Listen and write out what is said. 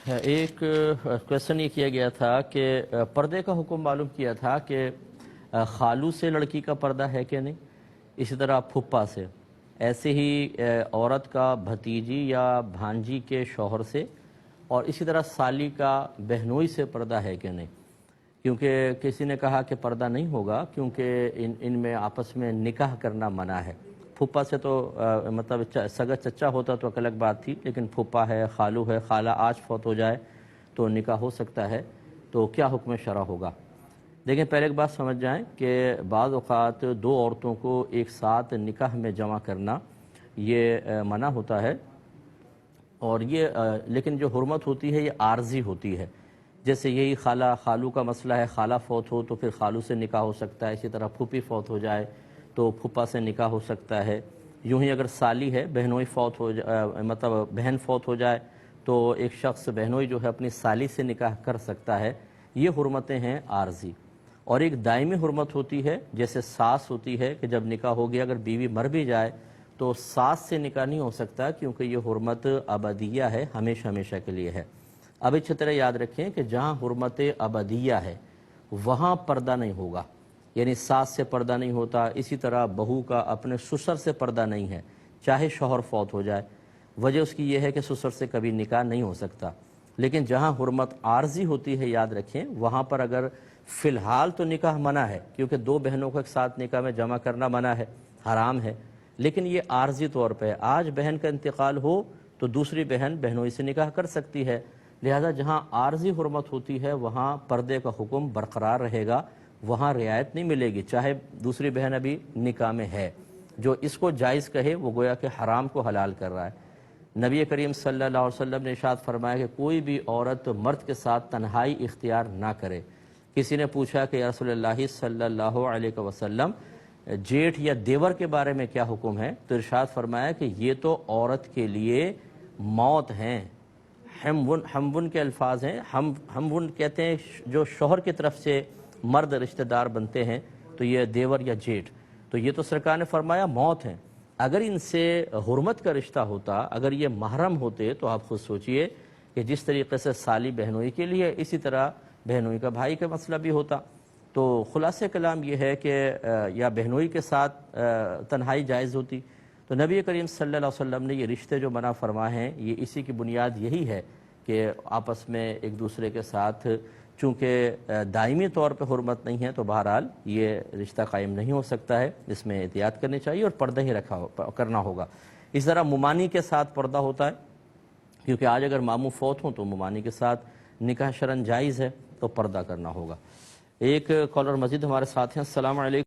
ایک کویشچن یہ کیا گیا تھا کہ پردے کا حکم معلوم کیا تھا کہ خالو سے لڑکی کا پردہ ہے کہ نہیں، اسی طرح پھپھا سے، ایسے ہی عورت کا بھتیجی یا بھانجی کے شوہر سے، اور اسی طرح سالی کا بہنوئی سے پردہ ہے کہ نہیں، کیونکہ کسی نے کہا کہ پردہ نہیں ہوگا کیونکہ ان میں آپس میں نکاح کرنا منع ہے۔ پھپھا سے تو مطلب سگا چچا ہوتا تو ایک الگ بات تھی، لیکن پھپھا ہے، خالو ہے، خالہ آج فوت ہو جائے تو نکاح ہو سکتا ہے، تو کیا حکم شرع ہوگا؟ دیکھیں، پہلے ایک بات سمجھ جائیں کہ بعض اوقات دو عورتوں کو ایک ساتھ نکاح میں جمع کرنا یہ منع ہوتا ہے، اور یہ لیکن جو حرمت ہوتی ہے یہ عارضی ہوتی ہے۔ جیسے یہی خالہ خالو کا مسئلہ ہے، خالہ فوت ہو تو پھر خالو سے نکاح ہو سکتا ہے، اسی طرح پھوپھی فوت ہو جائے تو پھپھا سے نکاح ہو سکتا ہے۔ یوں ہی اگر سالی ہے، بہنوئی فوت ہو مطلب بہن فوت ہو جائے تو ایک شخص بہنوئی جو ہے اپنی سالی سے نکاح کر سکتا ہے۔ یہ حرمتیں ہیں عارضی، اور ایک دائمی حرمت ہوتی ہے، جیسے ساس ہوتی ہے کہ جب نکاح ہو گیا اگر بیوی مر بھی جائے تو ساس سے نکاح نہیں ہو سکتا، کیونکہ یہ حرمت ابدیہ ہے، ہمیشہ ہمیشہ کے لیے ہے۔ اب اچھی طرح یاد رکھیں کہ جہاں حرمت ابدیہ ہے وہاں پردہ نہیں ہوگا، یعنی ساس سے پردہ نہیں ہوتا، اسی طرح بہو کا اپنے سسر سے پردہ نہیں ہے، چاہے شوہر فوت ہو جائے۔ وجہ اس کی یہ ہے کہ سسر سے کبھی نکاح نہیں ہو سکتا۔ لیکن جہاں حرمت عارضی ہوتی ہے، یاد رکھیں، وہاں پر اگر فی الحال تو نکاح منع ہے، کیونکہ دو بہنوں کو ایک ساتھ نکاح میں جمع کرنا منع ہے، حرام ہے، لیکن یہ عارضی طور پہ آج بہن کا انتقال ہو تو دوسری بہن بہنوئی سے نکاح کر سکتی ہے۔ لہذا جہاں عارضی حرمت ہوتی ہے وہاں پردے کا حکم برقرار رہے گا، وہاں رعایت نہیں ملے گی، چاہے دوسری بہن ابھی نکاح میں ہے۔ جو اس کو جائز کہے وہ گویا کہ حرام کو حلال کر رہا ہے۔ نبی کریم صلی اللہ علیہ وسلم نے ارشاد فرمایا کہ کوئی بھی عورت مرد کے ساتھ تنہائی اختیار نہ کرے۔ کسی نے پوچھا کہ یا رسول اللہ صلی اللہ علیہ وسلم، جیٹھ یا دیور کے بارے میں کیا حکم ہے؟ تو ارشاد فرمایا کہ یہ تو عورت کے لیے موت ہیں، ہمون کے الفاظ ہیں، ہمون کہتے ہیں جو شوہر کی طرف سے مرد رشتہ دار بنتے ہیں، تو یہ دیور یا جیٹھ، تو یہ تو سرکار نے فرمایا موت ہیں۔ اگر ان سے حرمت کا رشتہ ہوتا، اگر یہ محرم ہوتے، تو آپ خود سوچئے کہ جس طریقے سے سالی بہنوئی کے لیے، اسی طرح بہنوئی کا بھائی کا مسئلہ بھی ہوتا۔ تو خلاصہ کلام یہ ہے کہ یا بہنوئی کے ساتھ تنہائی جائز ہوتی۔ تو نبی کریم صلی اللہ علیہ وسلم نے یہ رشتے جو منع فرمائے ہیں، یہ اسی کی بنیاد یہی ہے کہ آپس میں ایک دوسرے کے ساتھ چونکہ دائمی طور پہ حرمت نہیں ہے، تو بہرحال یہ رشتہ قائم نہیں ہو سکتا ہے، اس میں احتیاط کرنی چاہیے اور پردہ ہی کرنا ہوگا۔ اس طرح ممانی کے ساتھ پردہ ہوتا ہے، کیونکہ آج اگر ماموں فوت ہوں تو ممانی کے ساتھ نکاح شرعاً جائز ہے، تو پردہ کرنا ہوگا۔ ایک کالر مزید ہمارے ساتھ ہیں۔ السلام علیکم۔